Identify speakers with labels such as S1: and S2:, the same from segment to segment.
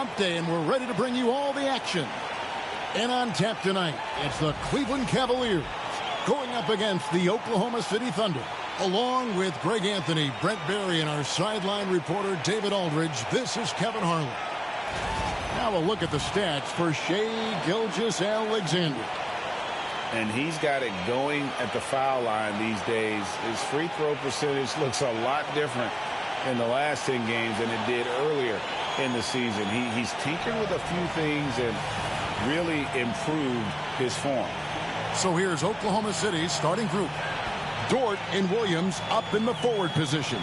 S1: hump day, and we're ready to bring you all the action. And on tap tonight, it's the Cleveland Cavaliers going up against the Oklahoma City Thunder. Along with Greg Anthony, Brent Barry, and our sideline reporter David Aldridge, this is Kevin Harlan. Now a look at the stats for Shai Gilgeous-Alexander.
S2: And he's got it going at the foul line these days. His free throw percentage looks a lot different in the last 10 games than it did earlier in the season. He's tinkered with a few things and really improved his form.
S1: So here's Oklahoma City's starting group. Dort and Williams up in the forward positions.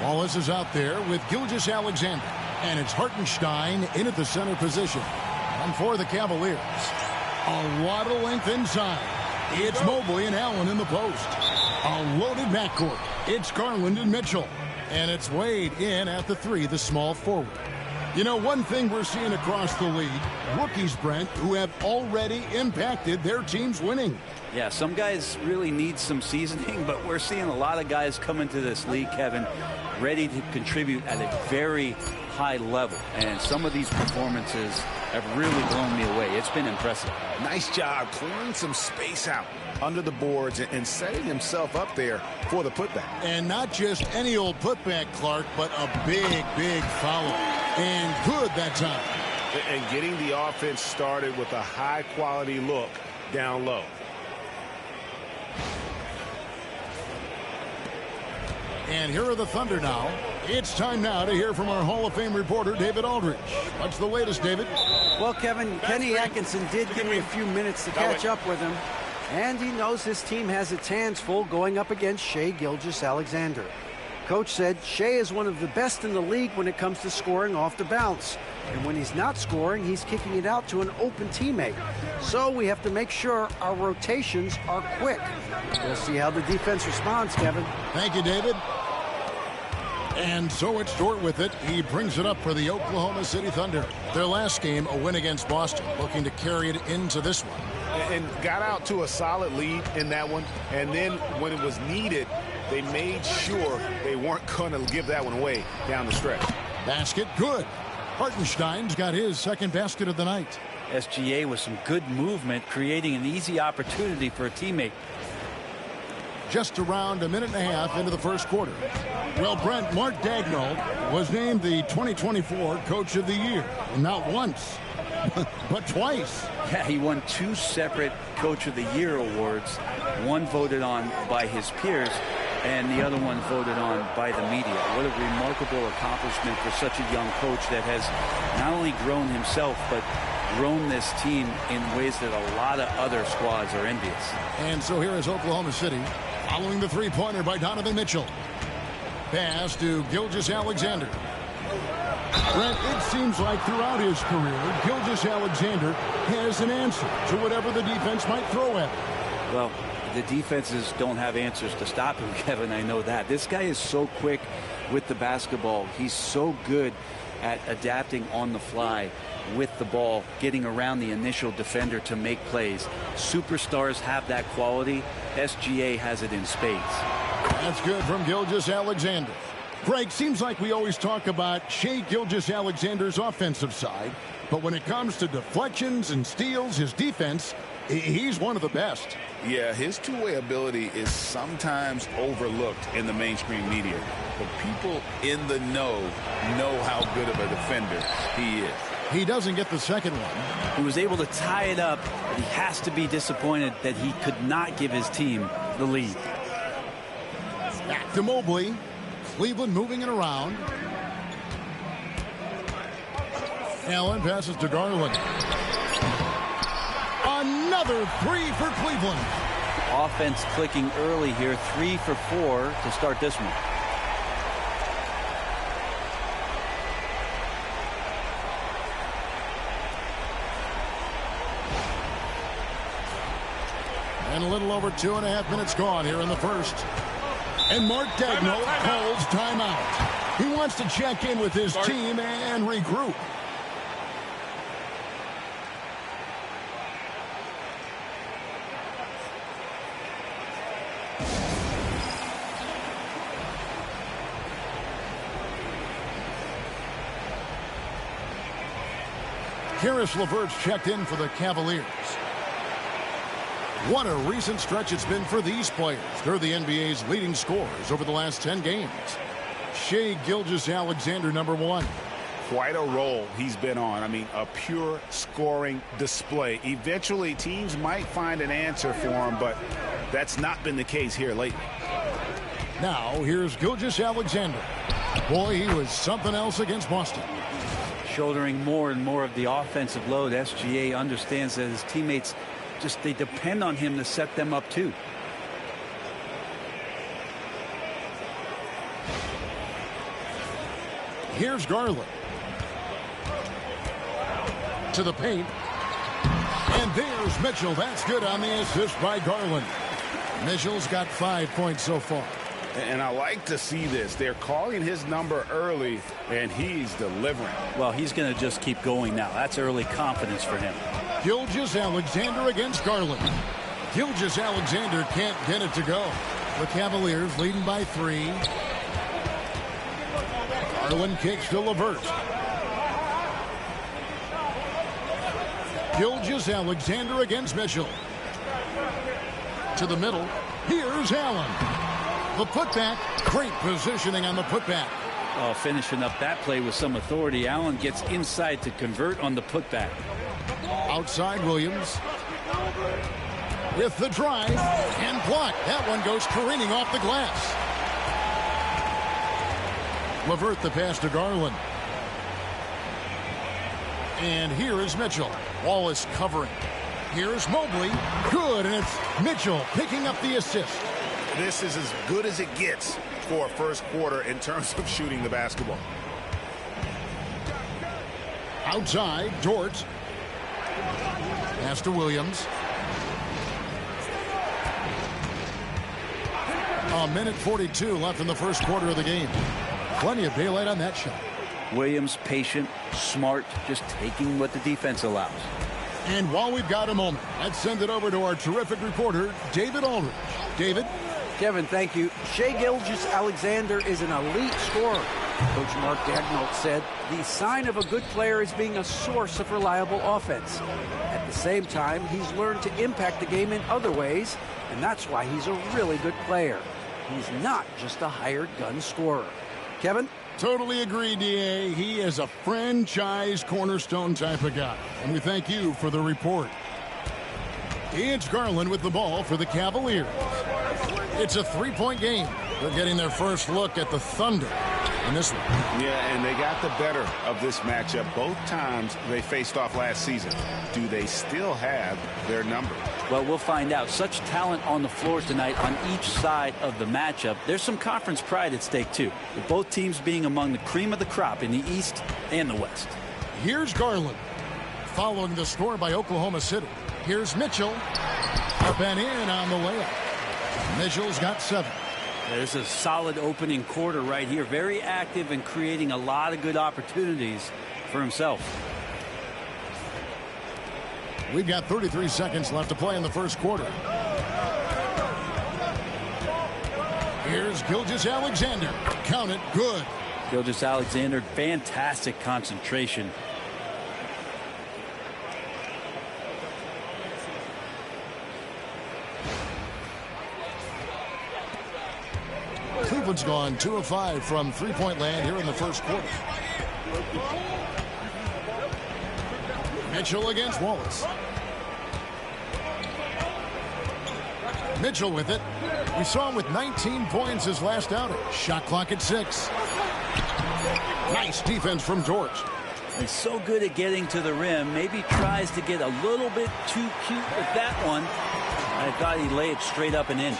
S1: Wallace is out there with Gilgeous-Alexander. And it's Hartenstein in at the center position. And for the Cavaliers, a lot of length inside. It's Mobley and Allen in the post. A loaded backcourt. It's Garland and Mitchell. And it's Wade in at the 3, the small forward. You know, one thing we're seeing across the league, rookies, Brent, who have already impacted their team's winning.
S3: Yeah, some guys really need some seasoning, but we're seeing a lot of guys come into this league, Kevin, ready to contribute at a very high level. And some of these performances have really blown me away. It's been impressive.
S4: Nice job clearing some space out under the boards and setting himself up there for the putback.
S1: And not just any old putback, Clark, but a big, big follow. And good that time.
S4: And getting the offense started with a high-quality look down low.
S1: And here are the Thunder now. It's time now to hear from our Hall of Fame reporter, David Aldridge. What's the latest, David?
S5: Well, Kevin, Kenny Atkinson did give me a few minutes to catch up with him. And he knows his team has its hands full going up against Shai Gilgeous-Alexander. Coach said Shai is one of the best in the league when it comes to scoring off the bounce. And when he's not scoring, he's kicking it out to an open teammate. So we have to make sure our rotations are quick. We'll see how the defense responds, Kevin.
S1: Thank you, David. And so it's Dort with it. He brings it up for the Oklahoma City Thunder. Their last game, a win against Boston, looking to carry it into this one.
S4: And got out to a solid lead in that one. And then when it was needed, they made sure they weren't going to give that one away down the stretch.
S1: Basket good. Hartenstein's got his second basket of the night.
S3: SGA with some good movement, creating an easy opportunity for a teammate.
S1: Just around a minute and a half into the first quarter. Well, Brent, Mark Daigneault was named the 2024 Coach of the Year. And not once, but twice.
S3: Yeah, he won 2 separate Coach of the Year awards. One voted on by his peers, and the other one voted on by the media. What a remarkable accomplishment for such a young coach that has not only grown himself, but grown this team in ways that a lot of other squads are envious.
S1: And so here is Oklahoma City following the three-pointer by Donovan Mitchell. Pass to Gilgeous-Alexander. Brent, it seems like throughout his career, Gilgeous-Alexander has an answer to whatever the defense might throw at him.
S3: Well, the defenses don't have answers to stop him, Kevin. I know that. This guy is so quick with the basketball. He's so good at adapting on the fly with the ball, getting around the initial defender to make plays. Superstars have that quality. SGA has it in spades.
S1: That's good from Gilgeous-Alexander. Greg, seems like we always talk about Shai Gilgeous-Alexander's offensive side, but when it comes to deflections and steals, his defense, he's one of the best.
S2: Yeah, his two-way ability is sometimes overlooked in the mainstream media. But people in the know how good of a defender he is.
S1: He doesn't get the second one.
S3: He was able to tie it up, but he has to be disappointed that he could not give his team the lead.
S1: Back to Mobley. Cleveland moving it around. Allen passes to Garland. Another 3 for Cleveland.
S3: Offense clicking early here. 3 for 4 to start this one.
S1: And a little over 2.5 minutes gone here in the first. And Mark Daigneault calls timeout. He wants to check in with his team and regroup. Karis LeVert's checked in for the Cavaliers. What a recent stretch it's been for these players. They're the NBA's leading scorers over the last 10 games. Shai Gilgeous-Alexander, number 1.
S4: Quite a role he's been on. I mean, a pure scoring display. Eventually, teams might find an answer for him, but that's not been the case here lately.
S1: Now, here's Gilgeous-Alexander. Boy, he was something else against Boston.
S3: Shouldering more and more of the offensive load, SGA understands that his teammates they depend on him to set them up too.
S1: Here's Garland. To the paint. And there's Mitchell. That's good on the assist by Garland. Mitchell's got 5 points so far.
S4: And I like to see this. They're calling his number early, and he's delivering.
S3: Well, he's going to just keep going now. That's early confidence for him.
S1: Gilgeous-Alexander against Garland. Gilgeous-Alexander can't get it to go. The Cavaliers leading by 3. Garland kicks to LeVert. Gilgeous-Alexander against Mitchell. To the middle. Here's Allen. The putback. Great positioning on the putback.
S3: Oh, finishing up that play with some authority. Allen gets inside to convert on the putback.
S1: Outside Williams. With the drive. And blocked. That one goes careening off the glass. LeVert the pass to Garland. And here is Mitchell. Wallace covering. Here's Mobley. Good, and it's Mitchell picking up the assist.
S4: This is as good as it gets for a first quarter in terms of shooting the basketball.
S1: Outside, Dort. Pass to Williams. A minute 42 left in the first quarter of the game. Plenty of daylight on that shot.
S3: Williams patient, smart, just taking what the defense allows.
S1: And while we've got a moment, let's send it over to our terrific reporter, David Aldridge. David?
S5: Kevin, thank you. Shai Gilgeous-Alexander is an elite scorer. Coach Mark Daigneault said the sign of a good player is being a source of reliable offense. At the same time, he's learned to impact the game in other ways, and that's why he's a really good player. He's not just a hired gun scorer. Kevin?
S1: Totally agree, D.A. He is a franchise cornerstone type of guy. And we thank you for the report. It's Garland with the ball for the Cavaliers. It's a 3-point game. They're getting their first look at the Thunder in this one.
S4: Yeah, and they got the better of this matchup both times they faced off last season. Do they still have their number?
S3: Well, we'll find out. Such talent on the floor tonight on each side of the matchup. There's some conference pride at stake, too, with both teams being among the cream of the crop in the East and the West.
S1: Here's Garland. Following the score by Oklahoma City. Here's Mitchell. Up and in on the layup. Mitchell's got 7.
S3: There's a solid opening quarter right here. Very active and creating a lot of good opportunities for himself.
S1: We've got 33 seconds left to play in the first quarter. Here's Gilgeous-Alexander. Count it. Good.
S3: Gilgeous-Alexander, fantastic concentration.
S1: Cleveland's gone 2 of 5 from three-point land here in the first quarter. Mitchell against Wallace. Mitchell with it. We saw him with 19 points his last outing. Shot clock at 6. Nice defense from Dort.
S3: He's so good at getting to the rim. Maybe tries to get a little bit too cute with that one. I thought he'd lay it straight up and in.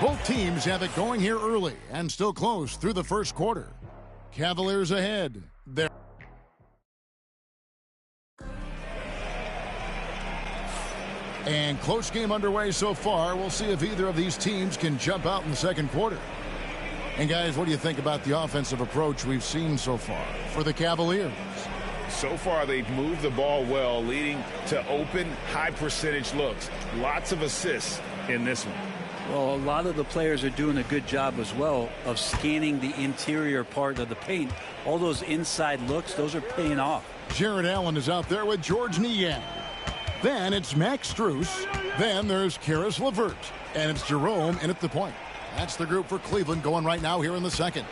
S1: Both teams have it going here early and still close through the first quarter. Cavaliers ahead. They're and close game underway so far. We'll see if either of these teams can jump out in the second quarter. And guys, what do you think about the offensive approach we've seen so far for the Cavaliers?
S4: So far, they've moved the ball well, leading to open, high-percentage looks. Lots of assists in this one.
S3: Well, a lot of the players are doing a good job as well of scanning the interior part of the paint. All those inside looks, those are paying off.
S1: Jared Allen is out there with George Niang. Then it's Max Strus. Then there's Karis LeVert. And it's Jerome in at the point. That's the group for Cleveland going right now here in the second.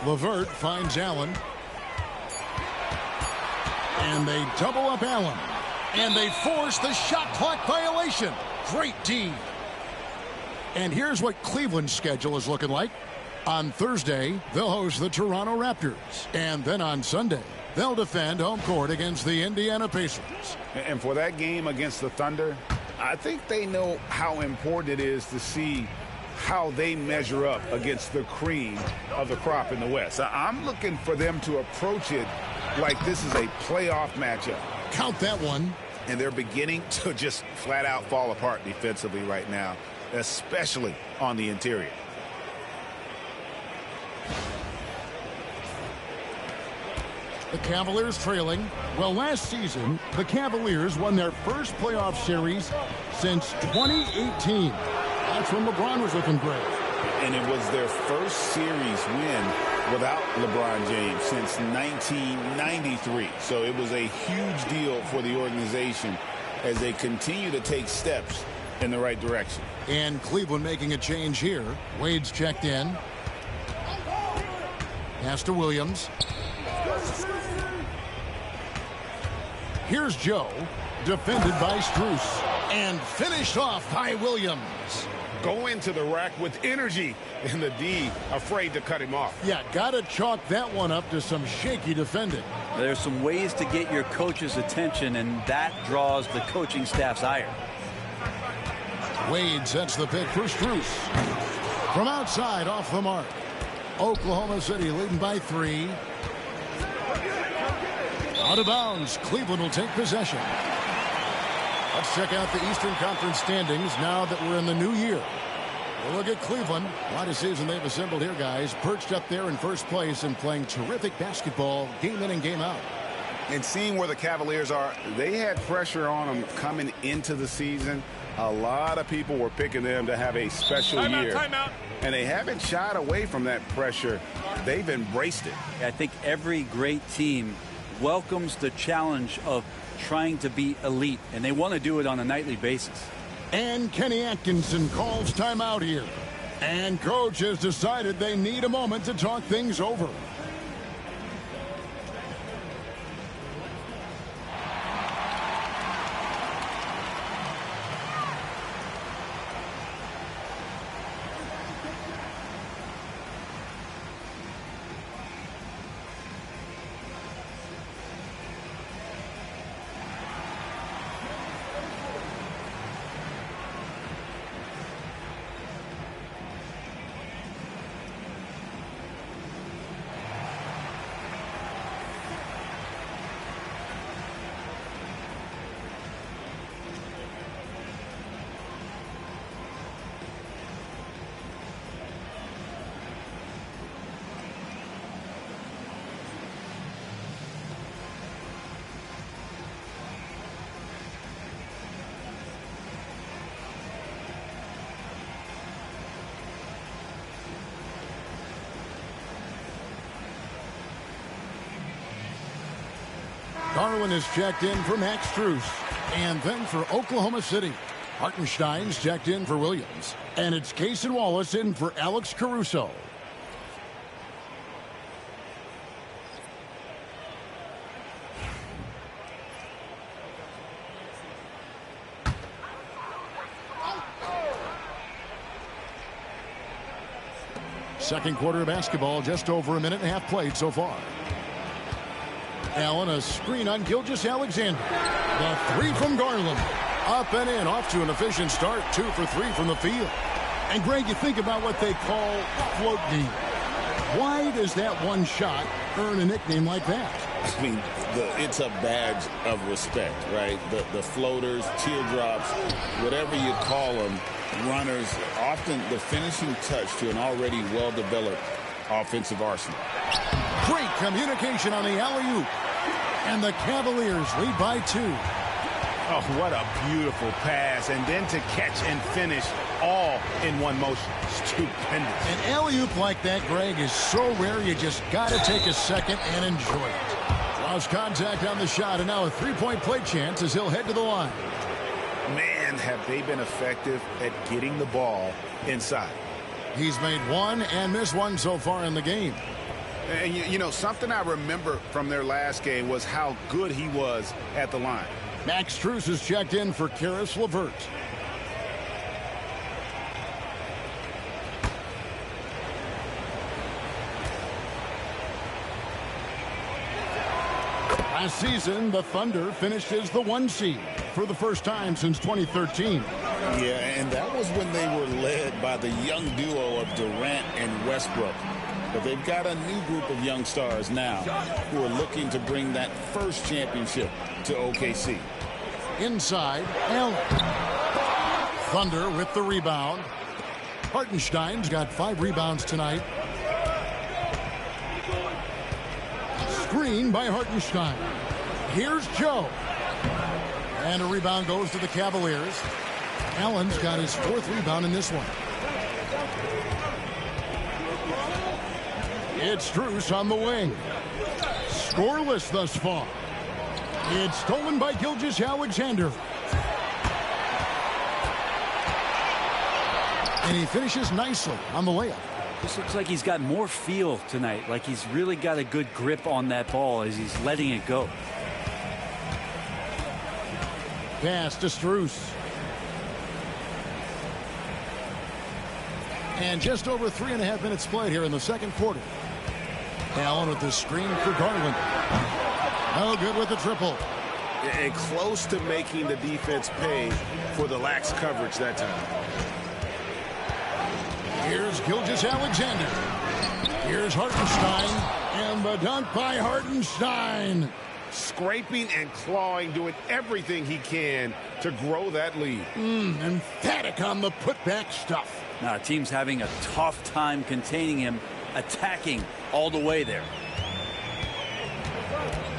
S1: LeVert finds Allen. And they double up Allen. And they force the shot clock violation. Great D. And here's what Cleveland's schedule is looking like. On Thursday, they'll host the Toronto Raptors. And then on Sunday, they'll defend home court against the Indiana Pacers.
S4: And for that game against the Thunder, I think they know how important it is to see how they measure up against the cream of the crop in the West. I'm looking for them to approach it like this is a playoff matchup.
S1: Count that one.
S4: And they're beginning to just flat out fall apart defensively right now, especially on the interior.
S1: The Cavaliers trailing. Well, last season, the Cavaliers won their first playoff series since 2018. That's when LeBron was looking great.
S4: And it was their first series win without LeBron James since 1993. So it was a huge deal for the organization as they continue to take steps in the right direction.
S1: And Cleveland making a change here. Wade's checked in. Pass to Williams. Here's Joe, defended by Strus, and finished off by Williams.
S4: Go into the rack with energy, and the D afraid to cut him off.
S1: Yeah, got to chalk that one up to some shaky defending.
S3: There's some ways to get your coach's attention, and that draws the coaching staff's ire.
S1: Wade sets the pick for Strus. From outside, off the mark. Oklahoma City leading by 3. Out of bounds. Cleveland will take possession. Let's check out the Eastern Conference standings now that we're in the new year. We'll look at Cleveland. What a season they've assembled here, guys. Perched up there in first place and playing terrific basketball game in and game out.
S4: And seeing where the Cavaliers are, they had pressure on them coming into the season. A lot of people were picking them to have a special year.
S2: Timeout.
S4: And they haven't shied away from that pressure. They've embraced it.
S3: I think every great team welcomes the challenge of trying to be elite, and they want to do it on a nightly basis.
S1: And Kenny Atkinson calls timeout here. And coach has decided they need a moment to talk things over. Garland is checked in for Max Strus. And then for Oklahoma City, Hartenstein's checked in for Williams. And it's Cason Wallace in for Alex Caruso. Second quarter of basketball, just over a minute and a half played so far. Allen, a screen on Gilgeous-Alexander. The 3 from Garland. Up and in, off to an efficient start. 2 for 3 from the field. And Greg, you think about what they call float D. Why does that one shot earn a nickname like that?
S2: I mean, it's a badge of respect, right? The floaters, teardrops, whatever you call them, runners, often the finishing touch to an already well-developed offensive arsenal.
S1: Great communication on the alley-oop. And the Cavaliers lead by 2.
S4: Oh, what a beautiful pass. And then to catch and finish all in one motion. Stupendous.
S1: An alley-oop like that, Greg, is so rare you just got to take a second and enjoy it. Lost contact on the shot, and now a three-point play chance as he'll head to the line.
S4: Man, have they been effective at getting the ball inside.
S1: He's made one and missed one so far in the game.
S4: And you know, something I remember from their last game was how good he was at the line.
S1: Max Strus is checked in for Karis LeVert. Last season, the Thunder finished as the 1 seed for the first time since 2013.
S2: Yeah, and that was when they were led by the young duo of Durant and Westbrook. But they've got a new group of young stars now who are looking to bring that first championship to OKC.
S1: Inside, Allen. Thunder with the rebound. Hartenstein's got 5 rebounds tonight. Screen by Hartenstein. Here's Joe. And a rebound goes to the Cavaliers. Allen's got his 4th rebound in this one. It's Strus on the wing. Scoreless thus far. It's stolen by Gilgeous-Alexander. And he finishes nicely on the layup.
S3: This looks like he's got more feel tonight, like he's really got a good grip on that ball as he's letting it go.
S1: Pass to Strus. And just over 3.5 minutes played here in the second quarter. Allen with the screen for Garland. No good with the triple.
S4: And close to making the defense pay for the lax coverage that time.
S1: Here's Gilgeous-Alexander. Here's Hartenstein. And the dunk by Hartenstein.
S4: Scraping and clawing, doing everything he can to grow that lead.
S1: Emphatic on the putback stuff.
S3: Now, our team's having a tough time containing him, attacking all the way there.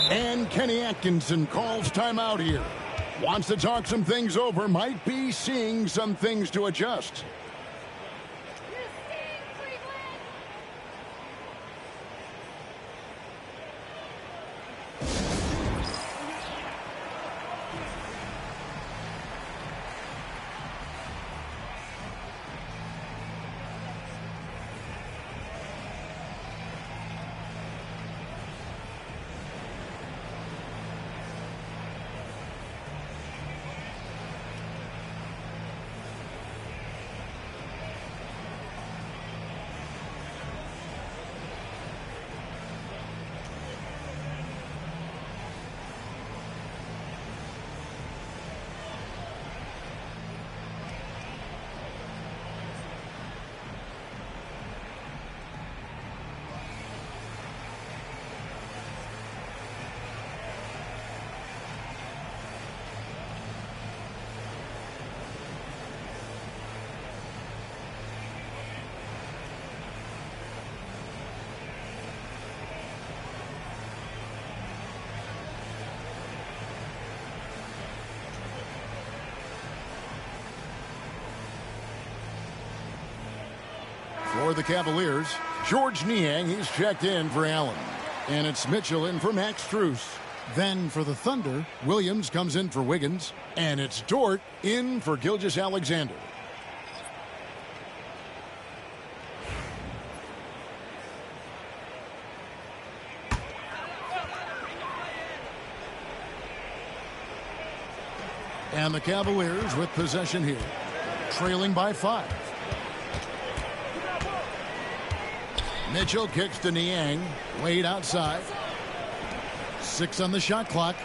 S1: And Kenny Atkinson calls timeout here. Wants to talk some things over. Might be seeing some things to adjust. For the Cavaliers, George Niang, he's checked in for Allen. And it's Mitchell in for Max Strus. Then for the Thunder, Williams comes in for Wiggins. And it's Dort in for Gilgeous-Alexander. And the Cavaliers with possession here, trailing by 5. Mitchell kicks to Niang. Wade outside. 6 on the shot clock.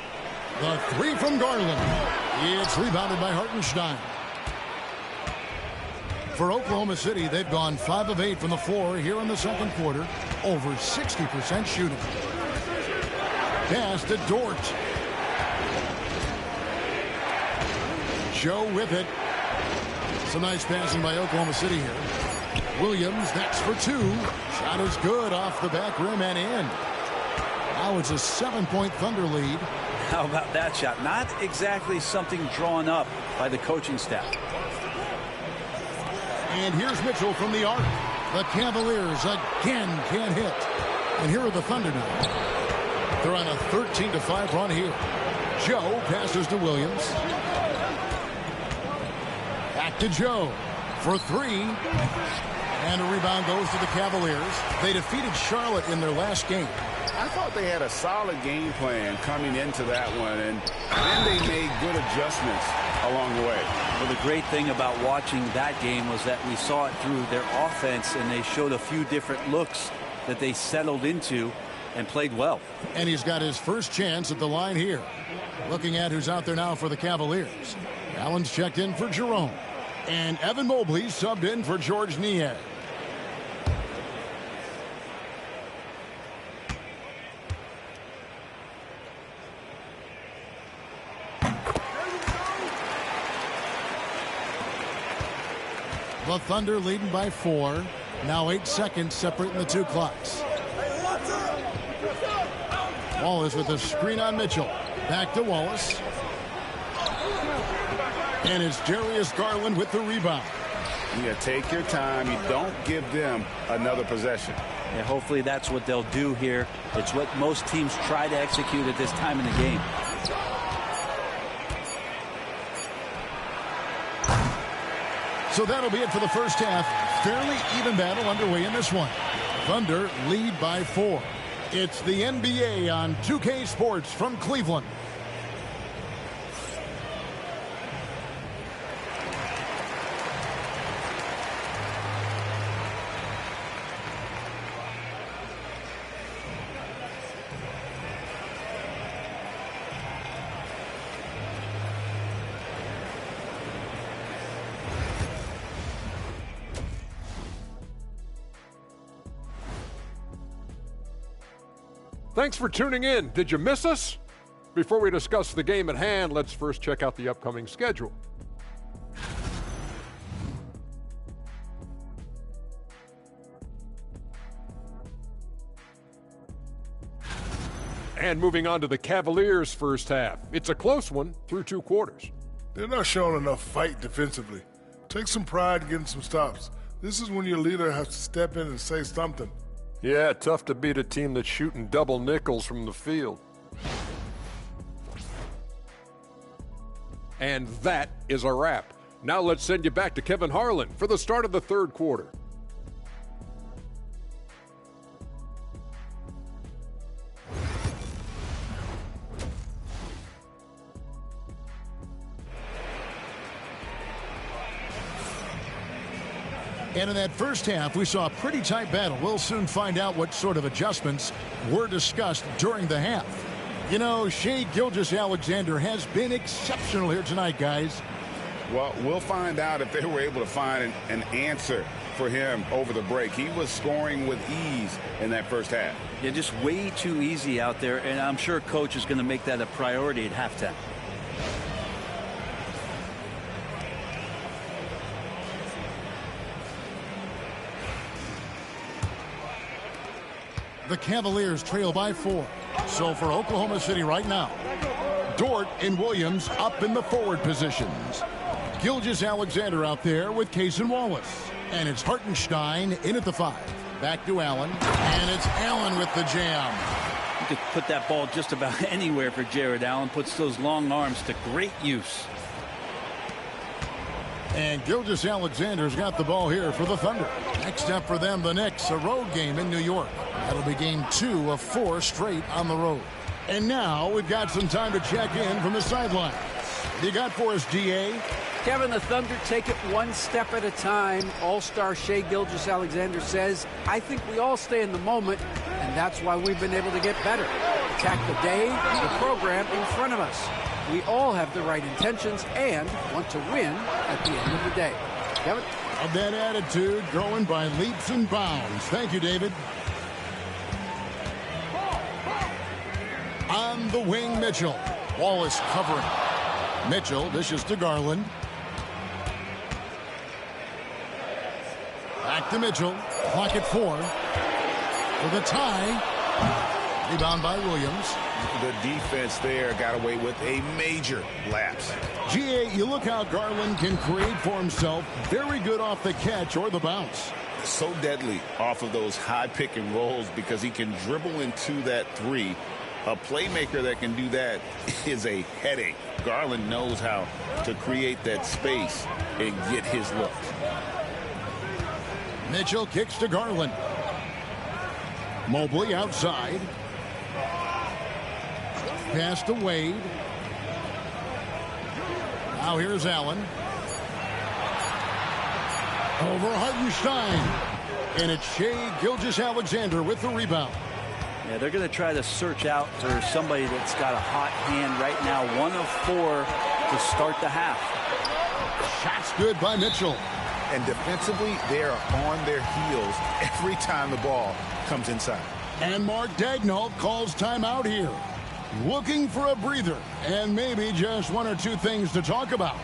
S1: The 3 from Garland. It's rebounded by Hartenstein. For Oklahoma City, they've gone 5 of 8 from the floor here in the second quarter. Over 60% shooting. Pass to Dort. Joe with it. Some nice passing by Oklahoma City here. Williams next for 2. Shot is good off the back rim and in. Now it's a 7-point Thunder lead.
S3: How about that shot? Not exactly something drawn up by the coaching staff.
S1: And here's Mitchell from the arc. The Cavaliers again can't hit. And here are the Thunder now. They're on a 13-5 run here. Joe passes to Williams. Back to Joe for three. And a rebound goes to the Cavaliers. They defeated Charlotte in their last game.
S4: I thought they had a solid game plan coming into that one, and then they made good adjustments along the way.
S3: Well, the great thing about watching that game was that we saw it through their offense, and they showed a few different looks that they settled into and played well. And
S1: he's got his first chance at the line here. Looking at who's out there now for the Cavaliers. Allen's checked in for Jerome. And Evan Mobley subbed in for George Niang. The Thunder leading by 4. Now 8 seconds separating the two clocks. Wallace with a screen on Mitchell. Back to Wallace. And it's Darius Garland with the rebound.
S4: Yeah, take your time. You don't give them another possession.
S3: Yeah, hopefully that's what they'll do here. It's what most teams try to execute at this time in the game.
S1: So that'll be it for the first half. Fairly even battle underway in this one. Thunder lead by 4. It's the NBA on 2K Sports from Cleveland.
S6: Thanks for tuning in. Did you miss us? Before we discuss the game at hand, let's first check out the upcoming schedule. And moving on to the Cavaliers' first half. It's a close one through 2 quarters.
S7: They're not showing enough fight defensively. Take some pride getting some stops. This is when your leader has to step in and say something.
S6: Yeah, tough to beat a team that's shooting double nickels from the field. And that is a wrap. Now let's send you back to Kevin Harlan for the start of the 3rd quarter.
S1: And in that first half, we saw a pretty tight battle. We'll soon find out what sort of adjustments were discussed during the half. You know, Shai Gilgeous-Alexander has been exceptional here tonight, guys.
S4: Well, we'll find out if they were able to find an answer for him over the break. He was scoring with ease in that first half.
S3: Yeah, just way too easy out there, and I'm sure Coach is going to make that a priority at halftime.
S1: The Cavaliers trail by 4. So for Oklahoma City right now, Dort and Williams up in the forward positions. Gilgeous-Alexander out there with Case and Wallace. And it's Hartenstein in at the 5. Back to Allen. And it's Allen with the jam.
S3: You could put that ball just about anywhere for Jared Allen. Puts those long arms to great use.
S1: And Gilgeous-Alexander's got the ball here for the Thunder. Next up for them, the Knicks, a road game in New York. That'll be game 2 of 4 straight on the road. And now we've got some time to check in from the sideline. What do you got for us, DA?
S5: Kevin, the Thunder take it one step at a time. All-star Shai Gilgeous-Alexander says, I think we all stay in the moment, and that's why we've been able to get better. Attack the day, the program in front of us. We all have the right intentions and want to win at the end of the day. Kevin?
S1: Of that attitude, growing by leaps and bounds. Thank you, David. On the wing, Mitchell. Wallace covering. Mitchell dishes to Garland. Back to Mitchell. Clock at 4. For the tie. Rebound by Williams.
S4: The defense there got away with a major lapse.
S1: GA, you look how Garland can create for himself. Very good off the catch or the bounce.
S4: So deadly off of those high pick and rolls because he can dribble into that 3 A playmaker that can do that is a headache. Garland knows how to create that space and get his look.
S1: Mitchell kicks to Garland. Mobley outside. Pass to Wade. Now here's Allen. Over Hartenstein. And it's Shai Gilgeous-Alexander with the rebound.
S3: Yeah, they're going to try to search out for somebody that's got a hot hand right now. 1 of 4 to start the half.
S1: Shot's good by Mitchell.
S4: And defensively, they are on their heels every time the ball comes inside.
S1: And Mark Daigneault calls timeout here. Looking for a breather and maybe just 1 or 2 things to talk about.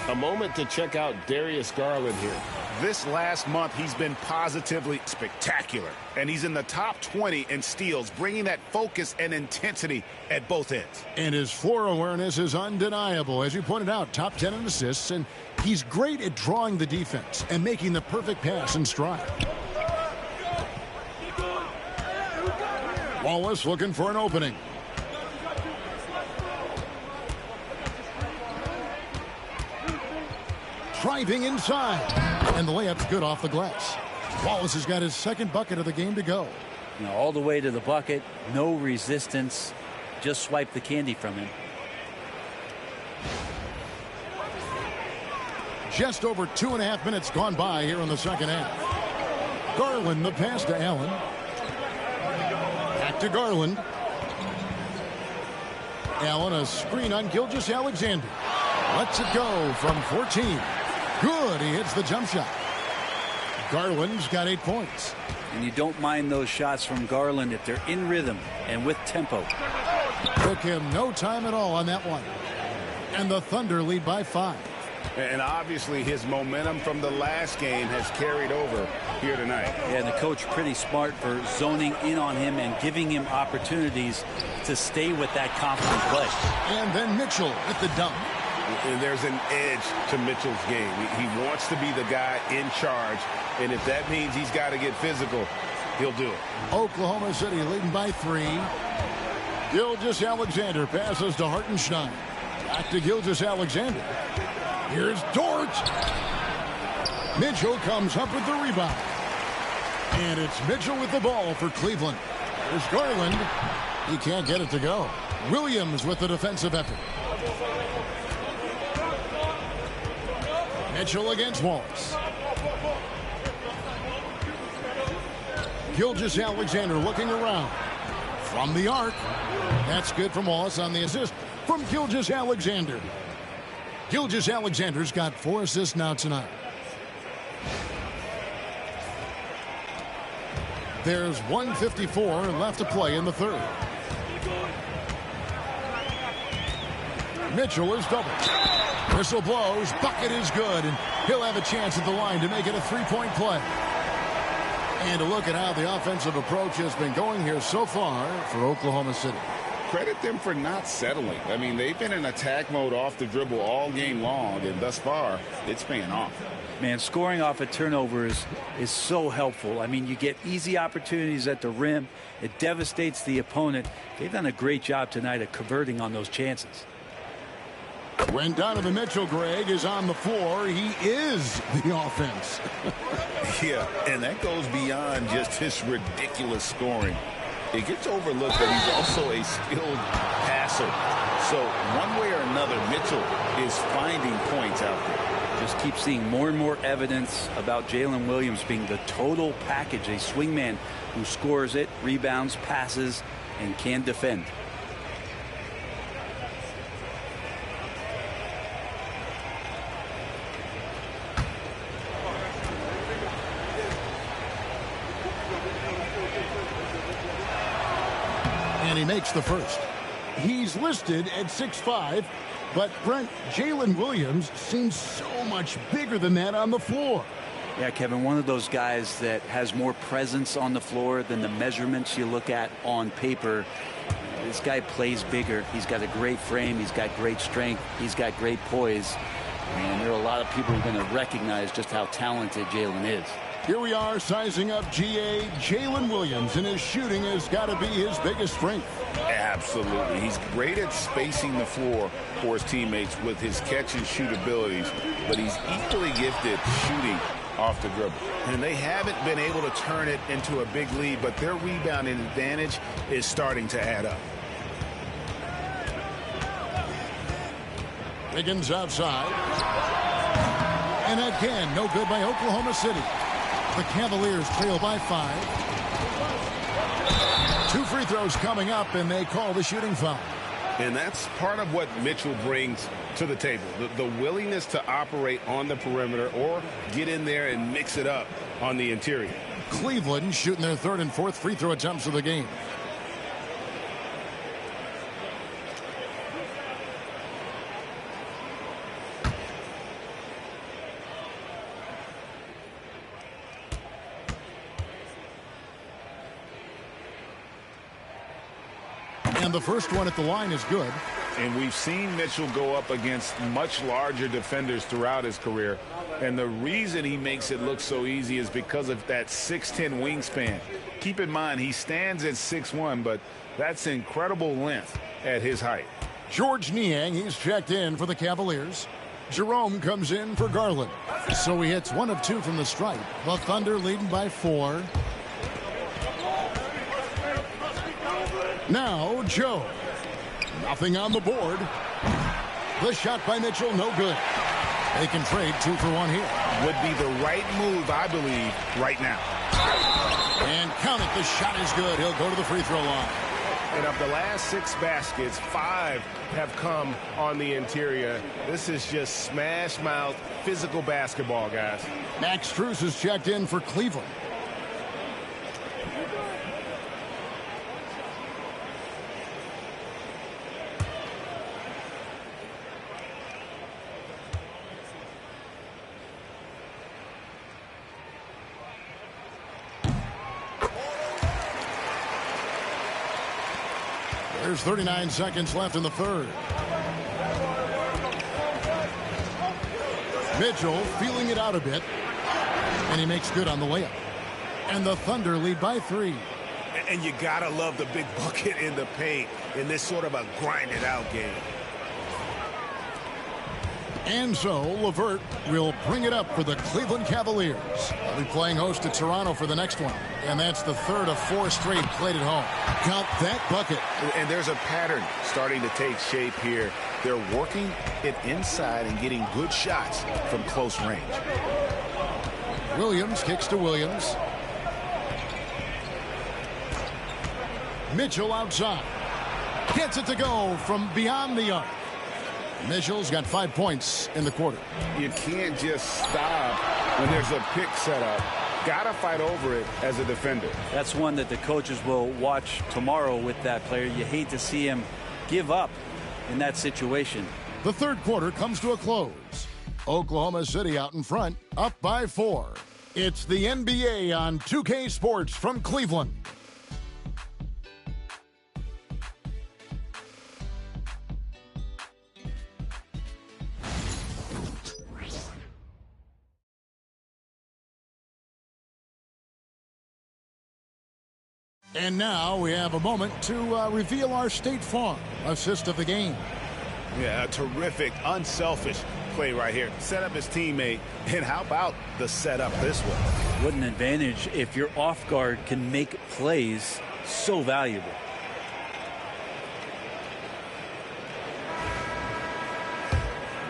S2: A moment to check out Darius Garland here.
S4: This last month, he's been positively spectacular. And he's in the top 20 in steals, bringing that focus and intensity at both ends.
S1: And his floor awareness is undeniable. As you pointed out, top 10 in assists, and he's great at drawing the defense and making the perfect pass in stride. Wallace looking for an opening. Driving inside. And the layup's good off the glass. Wallace has got his 2nd bucket of the game to go.
S3: You know, all the way to the bucket, no resistance. Just swipe the candy from him.
S1: Just over 2.5 minutes gone by here in the 2nd half. Garland, the pass to Allen. Back to Garland. Allen, a screen on Gilgeous-Alexander. Lets it go from 14. Good. He hits the jump shot. Garland's got 8 points.
S3: And you don't mind those shots from Garland if they're in rhythm and with tempo.
S1: Took him no time at all on that one. And the Thunder lead by 5.
S4: And obviously his momentum from the last game has carried over here tonight.
S3: Yeah, and the coach pretty smart for zoning in on him and giving him opportunities to stay with that confident play.
S1: And then Mitchell with the dunk.
S4: And there's an edge to Mitchell's game. He wants to be the guy in charge. And if that means he's got to get physical, he'll do it.
S1: Oklahoma City leading by 3. Gilgeous-Alexander passes to Hartenstein. Back to Gilgeous-Alexander. Here's Dort. Mitchell comes up with the rebound. And it's Mitchell with the ball for Cleveland. There's Garland. He can't get it to go. Williams with the defensive effort. Mitchell against Wallace. Gilgeous-Alexander looking around. From the arc. That's good from Wallace on the assist from Gilgeous-Alexander. Gilgeous-Alexander's got 4 assists now tonight. There's 1:54 left to play in the 3rd. Mitchell is doubled. Whistle blows. Bucket is good. And he'll have a chance at the line to make it a 3-point play. And to look at how the offensive approach has been going here so far for Oklahoma City.
S4: Credit them for not settling. I mean, they've been in attack mode off the dribble all game long. And thus far, it's paying off.
S3: Man, scoring off a turnover is so helpful. I mean, you get easy opportunities at the rim. It devastates the opponent. They've done a great job tonight at converting on those chances.
S1: When Donovan Mitchell, Greg, is on the floor, he is the offense.
S4: Yeah, and that goes beyond just his ridiculous scoring. It gets overlooked that he's also a skilled passer. So one way or another, Mitchell is finding points out there.
S3: Just keep seeing more and more evidence about Jalen Williams being the total package, a swingman who scores it, rebounds, passes, and can defend.
S1: And he makes the first. He's listed at 6'5", but Brent, Jalen Williams seems so much bigger than that on the floor.
S3: Yeah, Kevin, one of those guys that has more presence on the floor than the measurements you look at on paper. This guy plays bigger. He's got a great frame. He's got great strength. He's got great poise. And there are a lot of people who are going to recognize just how talented Jalen is.
S1: Here we are sizing up GA Jalen Williams, and his shooting has got to be his biggest strength.
S4: Absolutely. He's great at spacing the floor for his teammates with his catch and shoot abilities, but he's equally gifted shooting off the dribble. And they haven't been able to turn it into a big lead, but their rebounding advantage is starting to add up.
S1: Wiggins outside. And again, no good by Oklahoma City. The Cavaliers trail by 5. 2 free throws coming up, and they call the shooting foul.
S4: And that's part of what Mitchell brings to the table, the willingness to operate on the perimeter or get in there and mix it up on the interior.
S1: Cleveland shooting their 3rd and 4th free throw attempts of the game. And the first one at the line is good.
S4: And we've seen Mitchell go up against much larger defenders throughout his career. And the reason he makes it look so easy is because of that 6'10" wingspan. Keep in mind, he stands at 6'1", but that's incredible length at his height.
S1: George Niang, he's checked in for the Cavaliers. Jerome comes in for Garland. So he hits 1 of 2 from the stripe. The Thunder leading by 4. Now, Joe. Nothing on the board. The shot by Mitchell, no good. They can trade 2 for 1 here.
S4: Would be the right move, I believe, right now.
S1: And count it, the shot is good. He'll go to the free throw line.
S8: And of the last 6 baskets, 5 have come on the interior. This is just smash mouth, physical basketball, guys.
S1: Max Strus is checked in for Cleveland. There's 39 seconds left in the 3rd. Mitchell feeling it out a bit, and he makes good on the layup. And the Thunder lead by 3.
S8: And you gotta love the big bucket in the paint in this sort of a grinded out game.
S1: And so LeVert will bring it up for the Cleveland Cavaliers. They'll be playing host to Toronto for the next one. And that's the 3rd of 4 straight played at home. Count that bucket.
S4: And there's a pattern starting to take shape here. They're working it inside and getting good shots from close range.
S1: Williams kicks to Williams. Mitchell outside. Gets it to go from beyond the arc. Mitchell's got 5 points in the quarter.
S4: You can't just stop when there's a pick set up. Gotta fight over it as a defender.
S3: That's one that the coaches will watch tomorrow with that player. You hate to see him give up in that situation.
S1: The 3rd quarter comes to a close. Oklahoma City out in front, up by 4. It's the NBA on 2K Sports from Cleveland. And now we have a moment to reveal our State Farm assist of the game.
S8: Yeah, a terrific, unselfish play right here. Set up his teammate, and how about the setup this way?
S3: What an advantage if your off guard can make plays so valuable.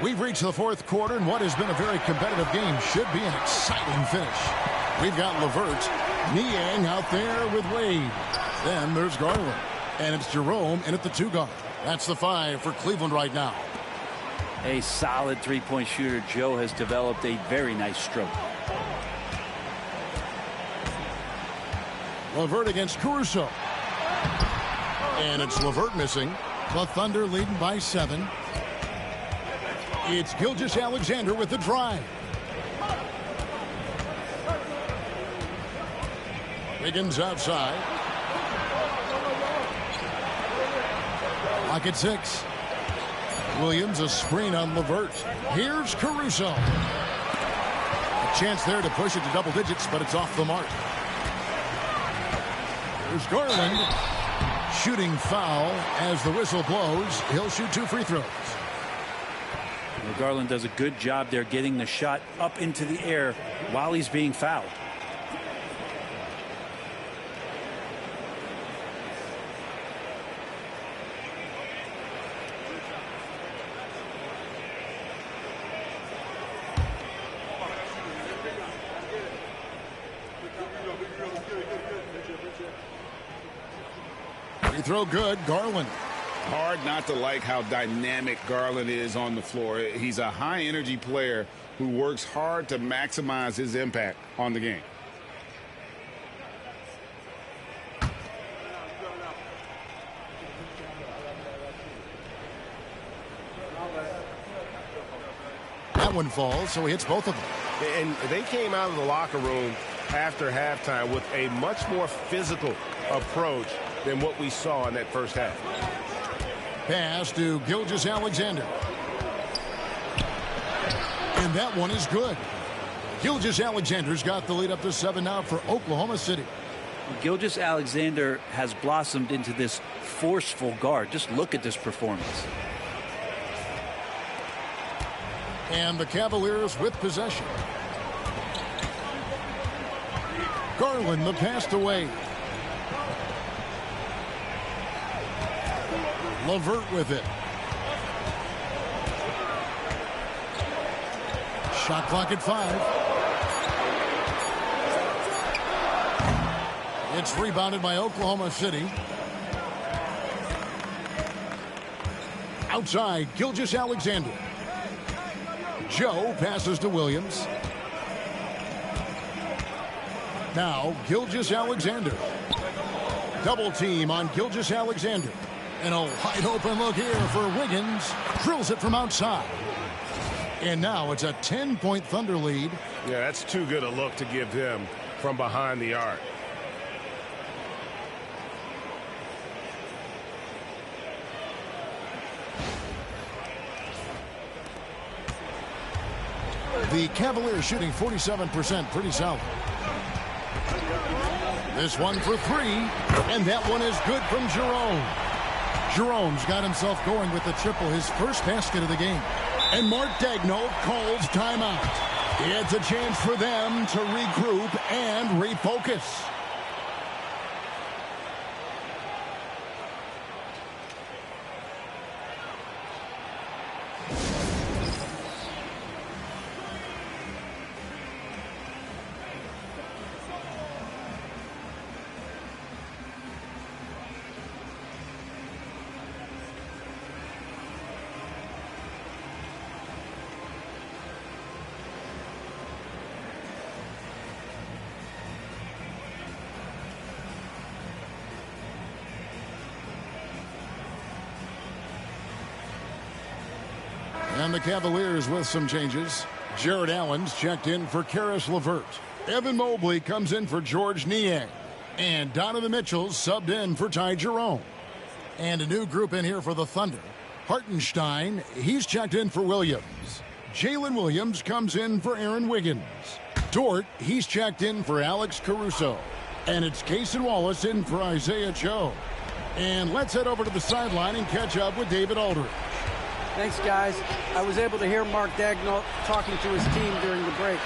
S1: We've reached the fourth quarter, and what has been a very competitive game should be an exciting finish. We've got LeVert, Niang out there with Wade. Then there's Garland, and it's Jerome in at the 2 guard. That's the 5 for Cleveland right now.
S3: A solid three-point shooter. Joe has developed a very nice stroke.
S1: LeVert against Caruso. And it's LeVert missing. The Thunder leading by 7. It's Gilgeous-Alexander with the drive. Wiggins outside. Lock at 6. Williams a screen on LeVert. Here's Caruso. A chance there to push it to double digits, but it's off the mark. There's Garland. Shooting foul as the whistle blows. He'll shoot 2 free throws.
S3: Well, Garland does a good job there getting the shot up into the air while he's being fouled.
S1: Free throw good. Garland.
S2: Hard not to like how dynamic Garland is on the floor. He's a high-energy player who works hard to maximize his impact on the game.
S1: That one falls, so he hits both of them.
S8: And they came out of the locker room after halftime with a much more physical approach than what we saw in that first half.
S1: Pass to Gilgeous-Alexander. And that one is good. Gilgeous-Alexander's got the lead up to 7 now for Oklahoma City.
S3: Gilgeous-Alexander has blossomed into this forceful guard. Just look at this performance.
S1: And the Cavaliers with possession. Garland the pass away. LeVert with it. Shot clock at 5. It's rebounded by Oklahoma City. Outside, Gilgeous-Alexander. Joe passes to Williams. Now, Gilgeous-Alexander. Double team on Gilgeous-Alexander. And a wide open look here for Wiggins. Drills it from outside. And now it's a 10-point Thunder lead.
S8: Yeah, that's too good a look to give them from behind the arc.
S1: The Cavaliers shooting 47%, pretty solid. This one for 3, and that one is good from Jerome. Jerome's got himself going with the triple, his first basket of the game. And Mark Daigneault calls timeout. It's a chance for them to regroup and refocus. And the Cavaliers with some changes. Jared Allen's checked in for Karis LeVert. Evan Mobley comes in for George Niang. And Donovan Mitchell's subbed in for Ty Jerome. And a new group in here for the Thunder. Hartenstein, he's checked in for Williams. Jalen Williams comes in for Aaron Wiggins. Dort, he's checked in for Alex Caruso. And it's Cason Wallace in for Isaiah Joe. And let's head over to the sideline and catch up with David Aldridge.
S5: Thanks, guys. I was able to hear Mark Daigneault talking to his team during the break.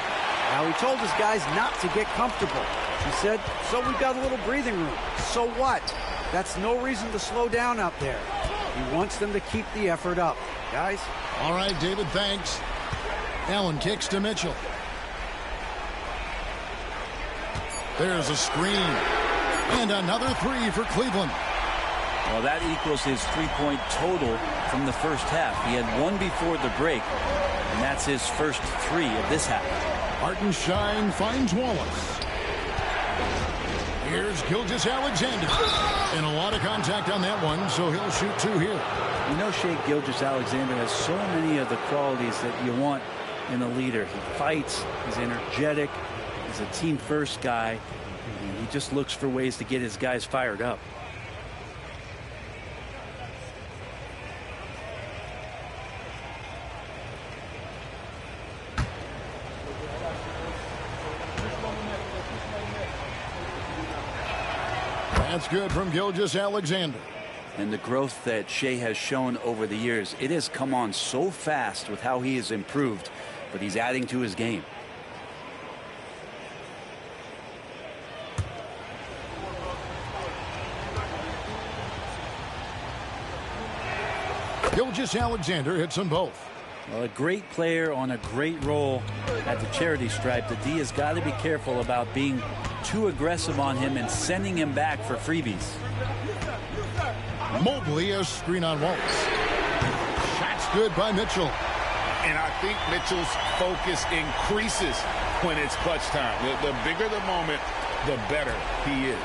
S5: Now, he told his guys not to get comfortable. He said, so we've got a little breathing room. So what? That's no reason to slow down out there. He wants them to keep the effort up. Guys?
S1: All right, David, thanks. Allen kicks to Mitchell. There's a screen. And another three for Cleveland.
S3: Well, that equals his three-point total from the first half. He had one before the break, and that's his first three of this half.
S1: Hartenstein finds Wallace. Here's Gilgeous-Alexander. And a lot of contact on that one, so he'll shoot two here.
S3: You know, Shai Gilgeous-Alexander has so many of the qualities that you want in a leader. He fights, he's energetic, he's a team-first guy, and he just looks for ways to get his guys fired up.
S1: That's good from Gilgeous-Alexander.
S3: And the growth that Shai has shown over the years, it has come on so fast with how he has improved, but he's adding to his game.
S1: Gilgeous-Alexander hits them both.
S3: Well, a great player on a great role at the charity stripe. The D has got to be careful about being too aggressive on him and sending him back for freebies.
S1: Mobley a screen on Wallace. Shot's good by Mitchell.
S4: And I think Mitchell's focus increases when it's clutch time. The bigger the moment, the better he is.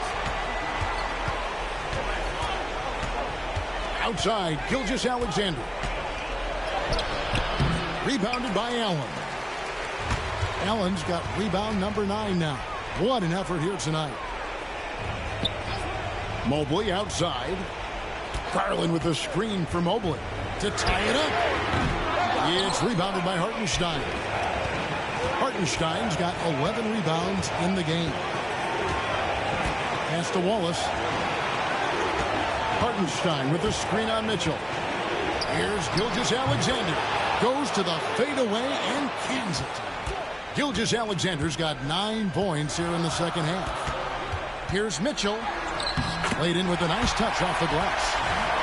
S1: Outside, Gilgeous-Alexander. Rebounded by Allen. Allen's got rebound number 9 now. What an effort here tonight. Mobley outside. Garland with a screen for Mobley to tie it up. It's rebounded by Hartenstein. Hartenstein's got 11 rebounds in the game. Pass to Wallace. Hartenstein with a screen on Mitchell. Here's Gilgeous-Alexander. Goes to the fadeaway and cans it. Gilgeous-Alexander's got 9 points here in the second half. Here's Mitchell. Laid in with a nice touch off the glass.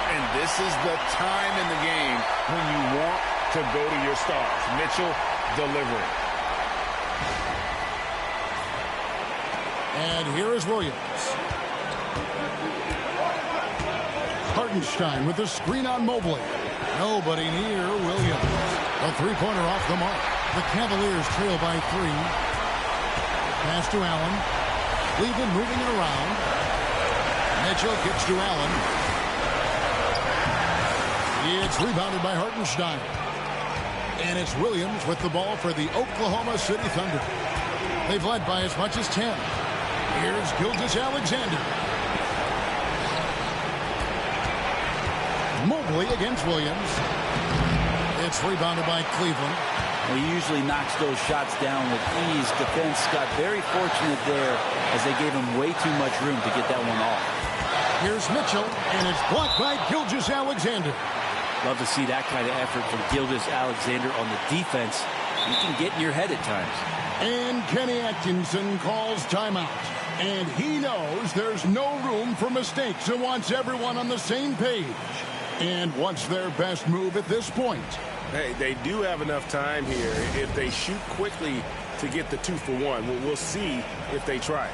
S4: And this is the time in the game when you want to go to your stars. Mitchell delivering.
S1: And here is Williams. Hartenstein with the screen on Mobley. Nobody near Williams. A three-pointer off the mark. The Cavaliers trail by 3. Pass to Allen. Cleveland moving it around. Mitchell kicks to Allen. It's rebounded by Hartenstein. And it's Williams with the ball for the Oklahoma City Thunder. They've led by as much as 10. Here's Gilgeous-Alexander. Mobley against Williams. It's rebounded by Cleveland.
S3: Well, he usually knocks those shots down with ease. Defense got very fortunate there as they gave him way too much room to get that one off.
S1: Here's Mitchell, and it's blocked by Gilgeous-Alexander.
S3: Love to see that kind of effort from Gilgeous-Alexander on the defense. He can get in your head at times.
S1: And Kenny Atkinson calls timeout. And he knows there's no room for mistakes and wants everyone on the same page. And what's their best move at this point?
S8: Hey, they do have enough time here if they shoot quickly to get the 2 for 1. We'll see if they try.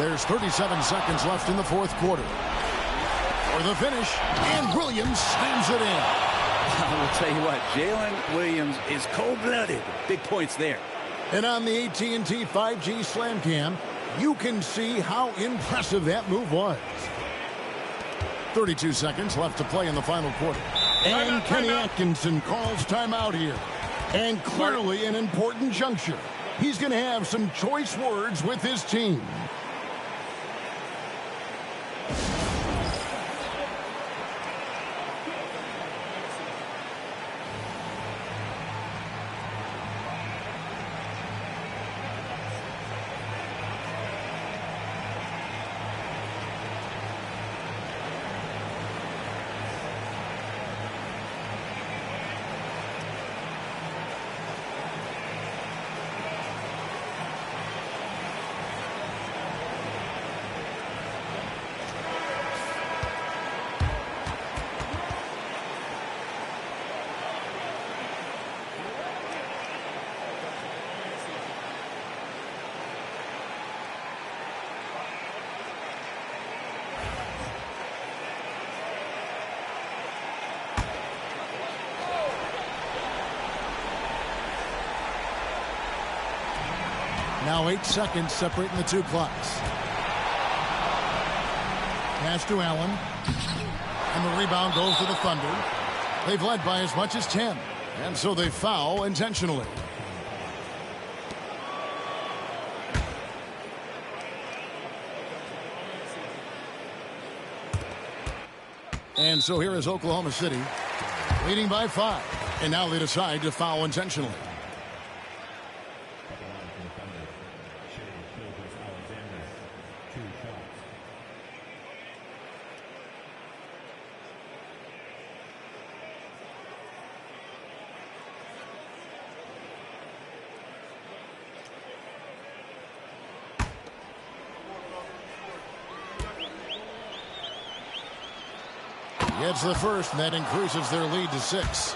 S1: There's 37 seconds left in the fourth quarter. For the finish, and Williams slams it in.
S3: I will tell you what, Jalen Williams is cold-blooded. Big points there.
S1: And on the AT&T 5G Slam Cam, you can see how impressive that move was. 32 seconds left to play in the final quarter. And Kenny Atkinson calls timeout here. And clearly an important juncture. He's going to have some choice words with his team. Now 8 seconds separating the two clocks. Pass to Allen. And the rebound goes to the Thunder. They've led by as much as 10. And so they foul intentionally. And so here is Oklahoma City, leading by 5. And now they decide to foul intentionally. Gets the first, and that increases their lead to 6.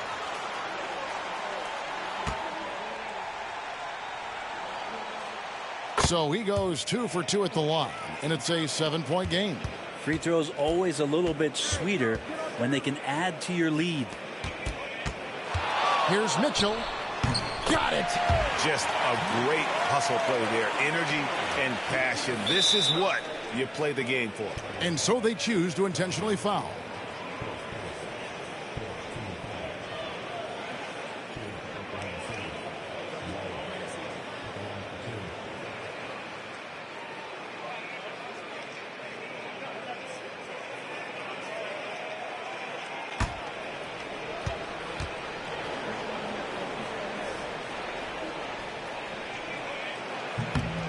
S1: So he goes 2 for 2 at the line, and it's a 7-point game.
S3: Free throws always a little bit sweeter when they can add to your lead.
S1: Here's Mitchell. Got it.
S4: Just a great hustle play there. Energy and passion. This is what you play the game for.
S1: And so they choose to intentionally foul.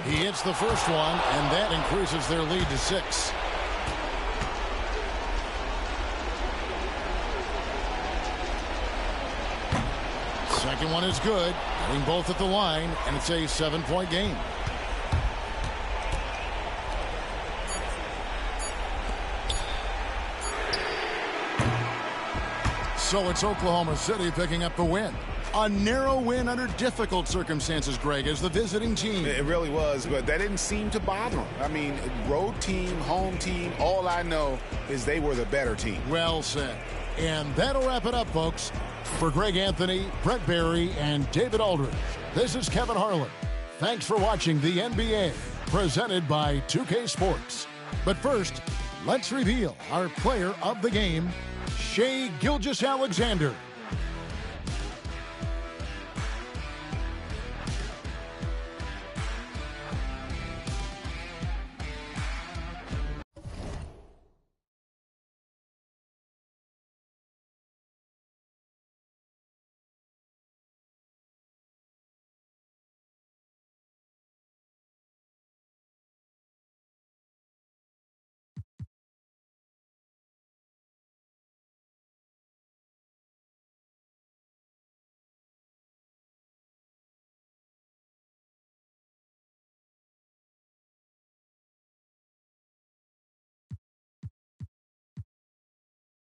S1: He hits the first one, and that increases their lead to 6. Second one is good. Hitting both at the line, and it's a 7-point game. So it's Oklahoma City picking up the win. A narrow win under difficult circumstances, Greg, as the visiting team.
S4: It really was, but that didn't seem to bother them. I mean, road team, home team, all I know is they were the better team.
S1: Well said. And that'll wrap it up, folks. For Greg Anthony, Brett Barry, and David Aldridge, this is Kevin Harlan. Thanks for watching the NBA, presented by 2K Sports. But first, let's reveal our player of the game, Shai Gilgeous-Alexander.